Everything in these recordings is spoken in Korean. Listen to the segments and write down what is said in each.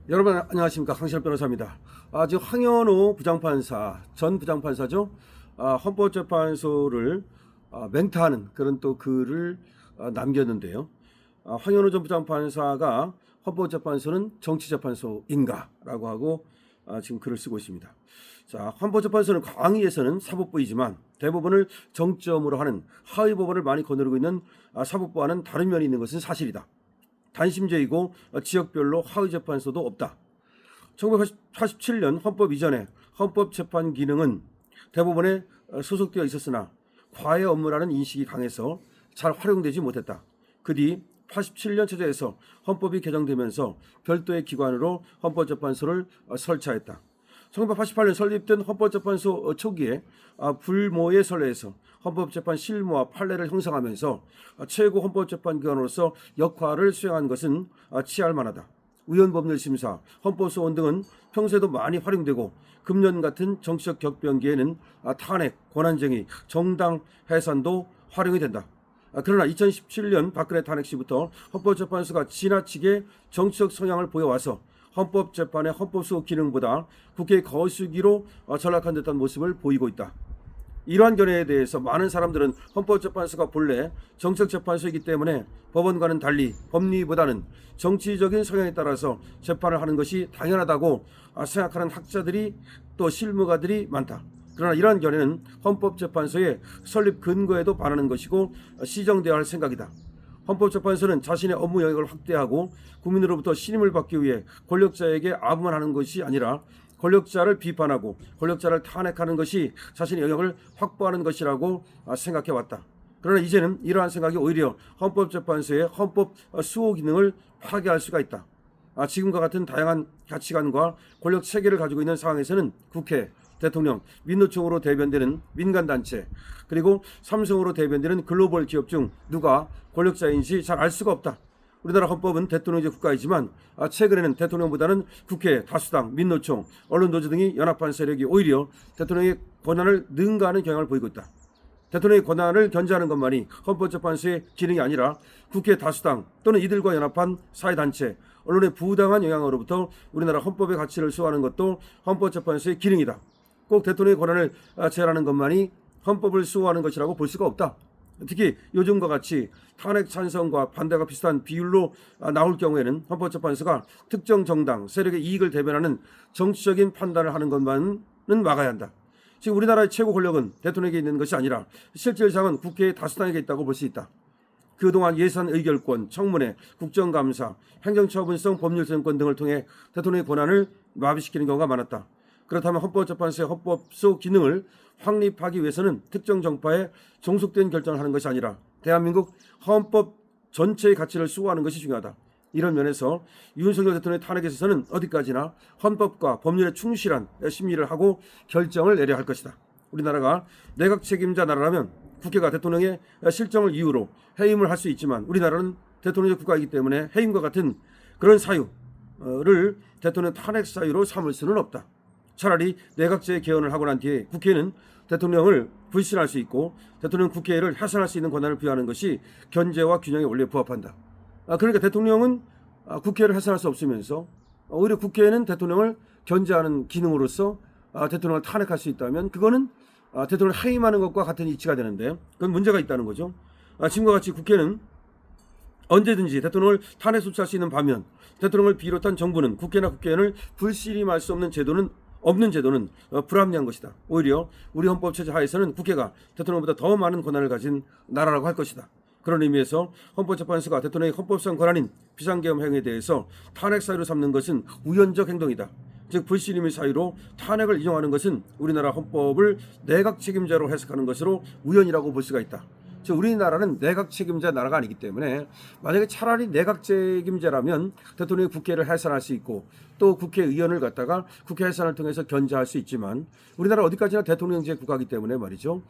여러분 안녕하십니까, 강신업 변호사입니다. 지금 황현우 부장판사, 전 부장판사죠. 헌법재판소를 맹타하는 그런 또 글을 남겼는데요. 황현우 전 부장판사가 헌법재판소는 정치재판소인가라고 하고 지금 글을 쓰고 있습니다. 자, 헌법재판소는 광의에서는 사법부이지만 대법원을 정점으로 하는 하위법원을 많이 거느리고 있는 사법부와는 다른 면이 있는 것은 사실이다. 단심제이고 지역별로 하위재판소도 없다. 1987년 헌법 이전에 헌법재판 기능은 대법원에 소속되어 있었으나 과외 업무라는 인식이 강해서 잘 활용되지 못했다. 그 뒤 87년 체제에서 헌법이 개정되면서 별도의 기관으로 헌법재판소를 설치하였다. 1988년 설립된 헌법재판소 초기에 불모의 선례에서 헌법재판 실무와 판례를 형성하면서 최고 헌법재판기관으로서 역할을 수행한 것은 치할 만하다. 의원법률심사, 헌법소원 등은 평소에도 많이 활용되고 금년 같은 정치적 격변기에는 탄핵, 권한쟁의, 정당 해산도 활용이 된다. 그러나 2017년 박근혜 탄핵 시부터 헌법재판소가 지나치게 정치적 성향을 보여와서 헌법재판의 헌법소 기능보다 국회의 거수기로 전락한 듯한 모습을 보이고 있다. 이러한 견해에 대해서 많은 사람들은 헌법재판소가 본래 정책재판소이기 때문에 법원과는 달리 법리보다는 정치적인 성향에 따라서 재판을 하는 것이 당연하다고 생각하는 학자들이 또 실무가들이 많다. 그러나 이러한 견해는 헌법재판소의 설립 근거에도 반하는 것이고 시정되어야 할 생각이다. 헌법재판소는 자신의 업무 영역을 확대하고 국민으로부터 신임을 받기 위해 권력자에게 아부만 하는 것이 아니라 권력자를 비판하고 권력자를 탄핵하는 것이 자신의 영역을 확보하는 것이라고 생각해왔다. 그러나 이제는 이러한 생각이 오히려 헌법재판소의 헌법 수호 기능을 파괴할 수가 있다. 지금과 같은 다양한 가치관과 권력 체계를 가지고 있는 상황에서는 국회, 대통령, 민노총으로 대변되는 민간단체, 그리고 삼성으로 대변되는 글로벌 기업 중 누가 권력자인지 잘 알 수가 없다. 우리나라 헌법은 대통령제 국가이지만 최근에는 대통령보다는 국회, 다수당, 민노총, 언론노조 등이 연합한 세력이 오히려 대통령의 권한을 능가하는 경향을 보이고 있다. 대통령의 권한을 견제하는 것만이 헌법재판소의 기능이 아니라 국회 다수당 또는 이들과 연합한 사회단체, 언론의 부당한 영향으로부터 우리나라 헌법의 가치를 수호하는 것도 헌법재판소의 기능이다. 꼭 대통령의 권한을 제한하는 것만이 헌법을 수호하는 것이라고 볼 수가 없다. 특히 요즘과 같이 탄핵 찬성과 반대가 비슷한 비율로 나올 경우에는 헌법재판소가 특정 정당, 세력의 이익을 대변하는 정치적인 판단을 하는 것만은 막아야 한다. 지금 우리나라의 최고 권력은 대통령에게 있는 것이 아니라 실질상은 국회의 다수당에게 있다고 볼 수 있다. 그동안 예산 의결권, 청문회, 국정감사, 행정처분성 법률선언권 등을 통해 대통령의 권한을 마비시키는 경우가 많았다. 그렇다면 헌법재판소의 헌법소 기능을 확립하기 위해서는 특정 정파에 종속된 결정을 하는 것이 아니라 대한민국 헌법 전체의 가치를 수호하는 것이 중요하다. 이런 면에서 윤석열 대통령의 탄핵에 있어서는 어디까지나 헌법과 법률에 충실한 심리를 하고 결정을 내려야 할 것이다. 우리나라가 내각 책임자 나라라면 국회가 대통령의 실정을 이유로 해임을 할 수 있지만 우리나라는 대통령제 국가이기 때문에 해임과 같은 그런 사유를 대통령 탄핵 사유로 삼을 수는 없다. 차라리 내각제 개헌을 하고 난 뒤에 국회는 대통령을 불신할 수 있고 대통령 국회를 해산할 수 있는 권한을 부여하는 것이 견제와 균형의 원리에 부합한다. 그러니까 대통령은 국회를 해산할 수 없으면서 오히려 국회는 대통령을 견제하는 기능으로서 대통령을 탄핵할 수 있다면 그거는 대통령을 해임하는 것과 같은 이치가 되는데 그건 문제가 있다는 거죠. 지금과 같이 국회는 언제든지 대통령을 탄핵 소추할 수 있는 반면 대통령을 비롯한 정부는 국회나 국회의원을 불신임할 수 없는 제도는 불합리한 것이다. 오히려 우리 헌법 체제 하에서는 국회가 대통령보다 더 많은 권한을 가진 나라라고 할 것이다. 그런 의미에서 헌법재판소가 대통령의 헌법상 권한인 비상계엄 행위에 대해서 탄핵 사유로 삼는 것은 우연적 행동이다. 즉 불신임의 사유로 탄핵을 인용하는 것은 우리나라 헌법을 내각 책임자로 해석하는 것으로 우연이라고 볼 수가 있다. 즉 우리나라는 내각 책임자 나라가 아니기 때문에 만약에 차라리 내각 책임자라면 대통령이 국회를 해산할 수 있고 또 국회의원을 갖다가 국회 해산을 통해서 견제할 수 있지만 우리나라 어디까지나 대통령제 국가이기 때문에 말이죠.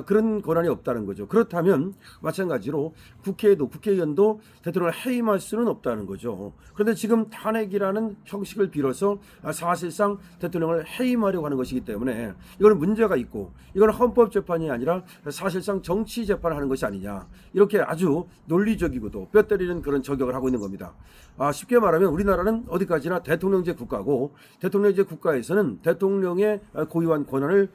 그런 권한이 없다는 거죠. 그렇다면 마찬가지로 국회의원도 대통령을 해임할 수는 없다는 거죠. 그런데 지금 탄핵이라는 형식을 빌어서 사실상 대통령을 해임하려고 하는 것이기 때문에 이거는 문제가 있고 이건 헌법재판이 아니라 사실상 정치재판을 하는 하는 것이 아니냐, 이렇게 아주 논리적이고도 뼈 때리는 그런 저격을 하고 있는 겁니다. 쉽게 말하면 우리나라는 어디까지나 대통령제 국가고, 대통령제 국가에서는 대통령의 고유한 권한을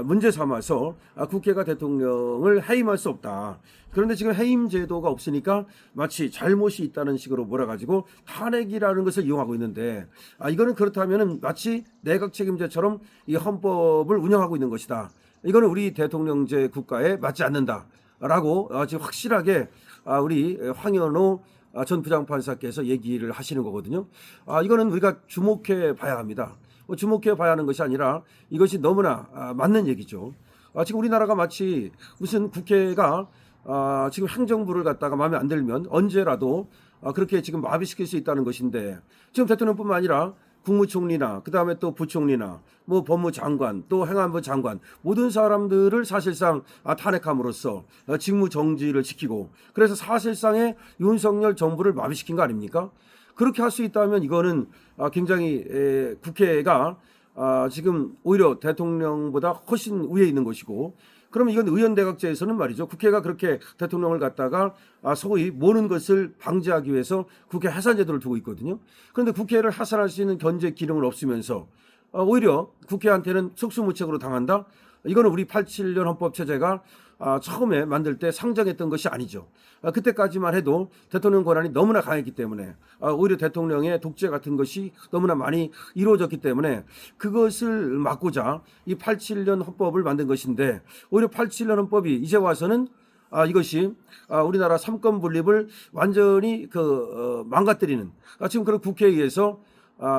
문제 삼아서 국회가 대통령을 해임할 수 없다. 그런데 지금 해임 제도가 없으니까 마치 잘못이 있다는 식으로 몰아가지고 탄핵이라는 것을 이용하고 있는데, 이거는 그렇다면은 마치 내각 책임제처럼 이 헌법을 운영하고 있는 것이다. 이거는 우리 대통령제 국가에 맞지 않는다라고 지금 확실하게 우리 황현호 전 부장판사께서 얘기를 하시는 거거든요. 이거는 우리가 주목해 봐야 합니다. 주목해 봐야 하는 것이 아니라 이것이 너무나 맞는 얘기죠. 지금 우리나라가 마치 무슨 국회가 지금 행정부를 갖다가 마음에 안 들면 언제라도 그렇게 지금 마비시킬 수 있다는 것인데, 지금 대통령뿐만 아니라 국무총리나 그다음에 또 부총리나 뭐 법무장관 또 행안부 장관 모든 사람들을 사실상 탄핵함으로써 직무 정지를 지키고, 그래서 사실상의 윤석열 정부를 마비시킨 거 아닙니까? 그렇게 할 수 있다면 이거는 굉장히 국회가 지금 오히려 대통령보다 훨씬 위에 있는 것이고, 그러면 이건 의원내각제에서는 말이죠, 국회가 그렇게 대통령을 갖다가 소위 모는 것을 방지하기 위해서 국회 해산제도를 두고 있거든요. 그런데 국회를 해산할 수 있는 견제 기능을 없으면서 오히려 국회한테는 속수무책으로 당한다. 이거는 우리 87년 헌법체제가 처음에 만들 때 상정했던 것이 아니죠. 그때까지만 해도 대통령 권한이 너무나 강했기 때문에, 오히려 대통령의 독재 같은 것이 너무나 많이 이루어졌기 때문에 그것을 막고자 이 87년 헌법을 만든 것인데, 오히려 87년 헌법이 이제 와서는 이것이 우리나라 삼권 분립을 완전히 망가뜨리는 지금 그런 국회에 의해서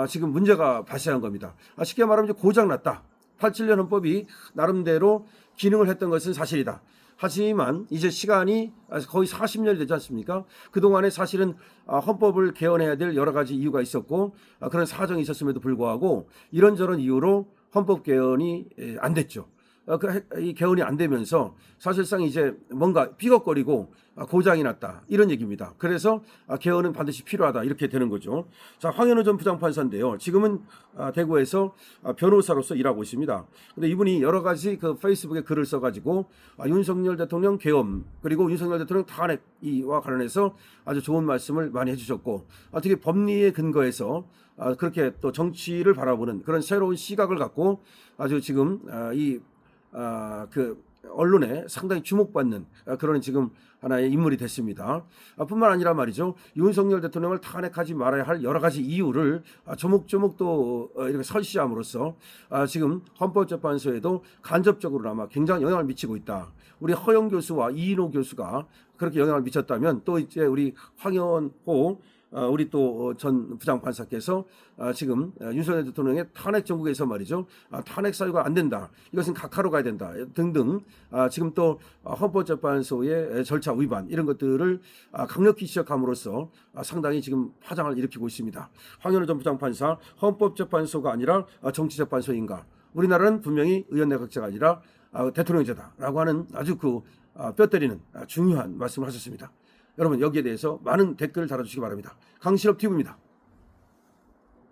지금 문제가 발생한 겁니다. 쉽게 말하면 이제 고장났다. 87년 헌법이 나름대로 기능을 했던 것은 사실이다. 하지만 이제 시간이 거의 40년이 되지 않습니까? 그동안에 사실은 헌법을 개헌해야 될 여러 가지 이유가 있었고, 그런 사정이 있었음에도 불구하고 이런저런 이유로 헌법 개헌이 안 됐죠. 이 개헌이 안 되면서 사실상 이제 뭔가 삐걱거리고 고장이 났다, 이런 얘기입니다. 그래서 개헌은 반드시 필요하다, 이렇게 되는 거죠. 자, 황현호 전 부장판사인데요. 지금은 대구에서 변호사로서 일하고 있습니다. 근데 이분이 여러 가지 페이스북에 글을 써가지고 윤석열 대통령 계엄 그리고 윤석열 대통령 탄핵과 관련해서 아주 좋은 말씀을 많이 해주셨고, 어떻게 법리에 근거해서 그렇게 또 정치를 바라보는 그런 새로운 시각을 갖고 아주 지금 언론에 상당히 주목받는 그런 지금 하나의 인물이 됐습니다. 뿐만 아니라 말이죠, 윤석열 대통령을 탄핵하지 말아야 할 여러 가지 이유를 조목조목 또 이렇게 설시함으로써 지금 헌법재판소에도 간접적으로나마 굉장히 영향을 미치고 있다. 우리 허영 교수와 이인호 교수가 그렇게 영향을 미쳤다면, 또 이제 우리 황현호 우리 또 전 부장판사께서 지금 윤석열 대통령의 탄핵 정국에서 말이죠, 탄핵 사유가 안 된다, 이것은 각하로 가야 된다 등등, 지금 또 헌법재판소의 절차 위반 이런 것들을 강력히 지적함으로써 상당히 지금 파장을 일으키고 있습니다. 황현호 전 부장판사, 헌법재판소가 아니라 정치재판소인가? 우리나라는 분명히 의원내각제가 아니라 대통령제다라고 하는 아주 뼈 때리는 중요한 말씀을 하셨습니다. 여러분, 여기에 대해서 많은 댓글을 달아주시기 바랍니다. 강신업 TV입니다.